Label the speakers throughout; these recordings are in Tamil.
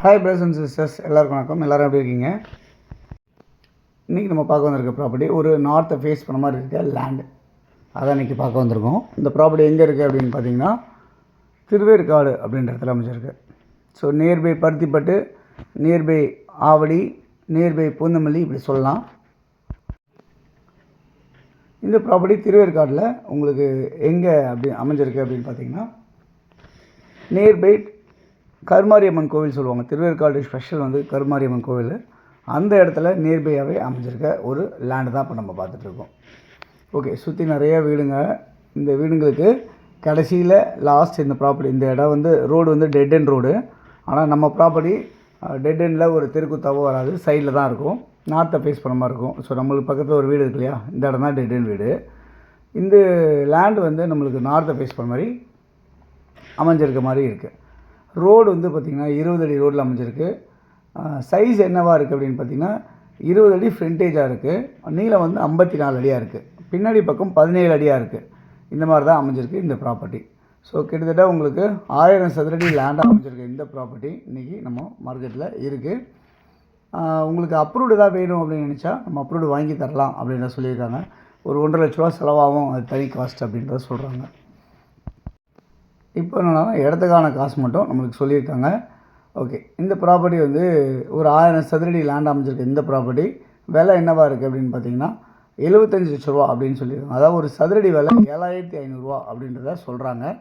Speaker 1: ஹாய் பிரதர்ஸ் அண்ட் சிஸ்டர்ஸ், எல்லாருக்கும் வணக்கம். எல்லோரும் எப்படி இருக்கீங்க? இன்றைக்கி நம்ம பார்க்க வந்திருக்க ப்ராப்பர்ட்டி ஒரு நார்த்தை ஃபேஸ் பண்ண மாதிரி இருக்க லேண்டு. அதான் இன்றைக்கி பார்க்க வந்திருக்கோம். இந்த ப்ராப்பர்ட்டி எங்கே இருக்குது அப்படின்னு பார்த்தீங்கன்னா திருவேற்காடு அப்படின்ற இடத்துல அமைச்சிருக்கு. So nearby Paruthipattu, nearby Avadi, nearby Poonamallee இப்படி சொல்லலாம். இந்த ப்ராப்பர்ட்டி திருவேற்காடில் உங்களுக்கு எங்கே அப்படி அமைஞ்சிருக்கு அப்படின்னு பார்த்தீங்கன்னா நியர்பை கருமாரியம்மன் கோவில் சொல்லுவாங்க. திருவேற்காடு ஸ்பெஷல் வந்து கருமாரியம்மன் கோவில். அந்த இடத்துல நியர்பையாகவே அமைஞ்சிருக்க ஒரு லேண்டு தான் இப்போ நம்ம பார்த்துட்ருக்கோம். ஓகே, சுற்றி நிறைய வீடுங்க. இந்த வீடுங்களுக்கு கடைசியில் லாஸ்ட் இந்த ப்ராப்பர்ட்டி, இந்த இடம் வந்து ரோடு வந்து டெட் எண்ட் ரோடு. ஆனால் நம்ம ப்ராப்பர்ட்டி டெட் எண்டில் ஒரு தெருக்குத்தாவோ வராது, சைடில் தான் இருக்கும். நார்த்தை ஃபேஸ் பண்ண மாதிரி இருக்கும். ஸோ நம்மளுக்கு பக்கத்தில் ஒரு வீடு இருக்கு இல்லையா, இந்த இடம் தான் டெட் எண்ட் வீடு. இந்த லேண்டு வந்து நம்மளுக்கு நார்த்தை ஃபேஸ் பண்ண மாதிரி அமைஞ்சிருக்க மாதிரி இருக்குது. ரோடு வந்து பார்த்திங்கன்னா 20 அடி ரோட்டில் அமைஞ்சிருக்கு. சைஸ் என்னவாக இருக்குது அப்படின்னு பார்த்திங்கன்னா 20 அடி ஃப்ரண்டேஜாக இருக்குது. நீளம் வந்து 54 அடியாக இருக்குது. பின்னாடி பக்கம் 17 அடியாக இருக்குது. இந்த மாதிரி தான் அமைஞ்சிருக்கு இந்த ப்ராப்பர்ட்டி. ஸோ கிட்டத்தட்ட உங்களுக்கு 1000 சதுரடி லேண்டாக அமைஞ்சிருக்கு இந்த ப்ராப்பர்ட்டி. இன்றைக்கி நம்ம மார்க்கெட்டில் இருக்குது. உங்களுக்கு அப்ரூவ்டு தான் வேணும் அப்படின்னு நினச்சா நம்ம அப்ரூவ்டு வாங்கி தரலாம் அப்படின்றத சொல்லியிருக்காங்க. ஒரு 1.5 லட்ச ரூபா செலவாகும், அது தனி காஸ்ட் அப்படின்றத சொல்கிறாங்க. இப்போ என்னென்னா இடத்துக்கான காசு மட்டும் நம்மளுக்கு சொல்லியிருக்காங்க. ஓகே, இந்த ப்ராப்பர்ட்டி வந்து ஒரு 1000 சதுரடி லேண்ட் அமைஞ்சிருக்கு. இந்த ப்ராப்பர்ட்டி விலை என்னவாக இருக்குது அப்படின்னு பார்த்தீங்கன்னா 75 லட்ச ரூபா அப்படின்னு சொல்லியிருக்காங்க. அதாவது ஒரு சதுரடி விலை 7500 ரூபா அப்படின்றத சொல்கிறாங்க.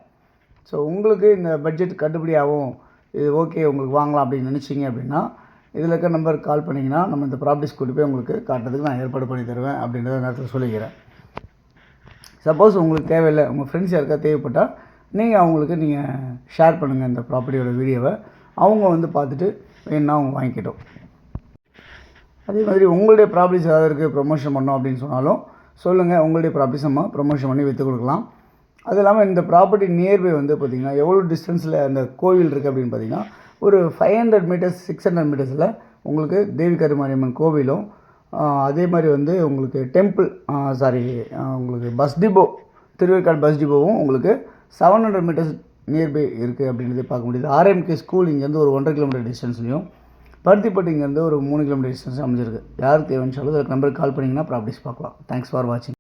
Speaker 1: ஸோ உங்களுக்கு இந்த பட்ஜெட் கட்டுப்படி ஆகும், இது ஓகே உங்களுக்கு வாங்கலாம் அப்படின்னு நினச்சிங்க அப்படின்னா இதில் இருக்க நம்பருக்கு கால் பண்ணிங்கன்னா நம்ம இந்த ப்ராப்பர்ட்டிஸ் கூட்டி போய் உங்களுக்கு காட்டுறதுக்கு நான் ஏற்பாடு பண்ணி தருவேன் அப்படின்றத நேரத்தில் சொல்லிக்கிறேன். சப்போஸ் உங்களுக்கு தேவையில்லை, உங்கள் ஃப்ரெண்ட்ஸ் யாருக்கா தேவைப்பட்டால் நீங்கள் ஷேர் பண்ணுங்கள் இந்த ப்ராப்பர்ட்டியோட வீடியோவை. அவங்க வந்து பார்த்துட்டு வேணுன்னா அவங்க வாங்கிக்கிட்டோம். அதே மாதிரி உங்களுடைய ப்ராப்பர்ட்டிஸ் ஏதாவது இருக்குது ப்ரொமோஷன் பண்ணோம் அப்படின்னு சொன்னாலும் சொல்லுங்கள். உங்களுடைய ப்ராப்பர்ட்டிஸ் நம்ம ப்ரொமோஷன் பண்ணி விற்று கொடுக்கலாம். அது இல்லாமல் இந்த ப்ராப்பர்ட்டி நியர்பை வந்து பார்த்திங்கன்னா எவ்வளோ டிஸ்டன்ஸில் அந்த கோவில் இருக்குது அப்படின்னு பார்த்திங்கன்னா ஒரு 500 மீட்டர்ஸ் 600 மீட்டர்ஸில் உங்களுக்கு தேவி கருமாரியம்மன் கோவிலும், அதே மாதிரி வந்து உங்களுக்கு டெம்பிள் உங்களுக்கு பஸ் டிப்போ, திருவேற்காடு பஸ் டிப்போவும் உங்களுக்கு 700 மீட்டர்ஸ் நியர்பை இருக்குது அப்படின்றத பார்க்க முடியுது. ஆர்எம்கே ஸ்கூல் இங்கேருந்து ஒரு 1.5 கிலோமீட்டர் டிஸ்டன்ஸ்லையும், பருத்திப்பட்டு இங்கேருந்து ஒரு 3 கிலோமீட்டர் டிஸ்டன்ஸ் அமைஞ்சிருக்கு. யாருக்கு தேவைன்னு சொல்லி அதுக்கு நம்பருக்கு கால் பண்ணிங்கன்னா ப்ராப்பர்ட்டிஸ் பார்க்கலாம். தேங்க்ஸ் ஃபார் வாட்சிங்.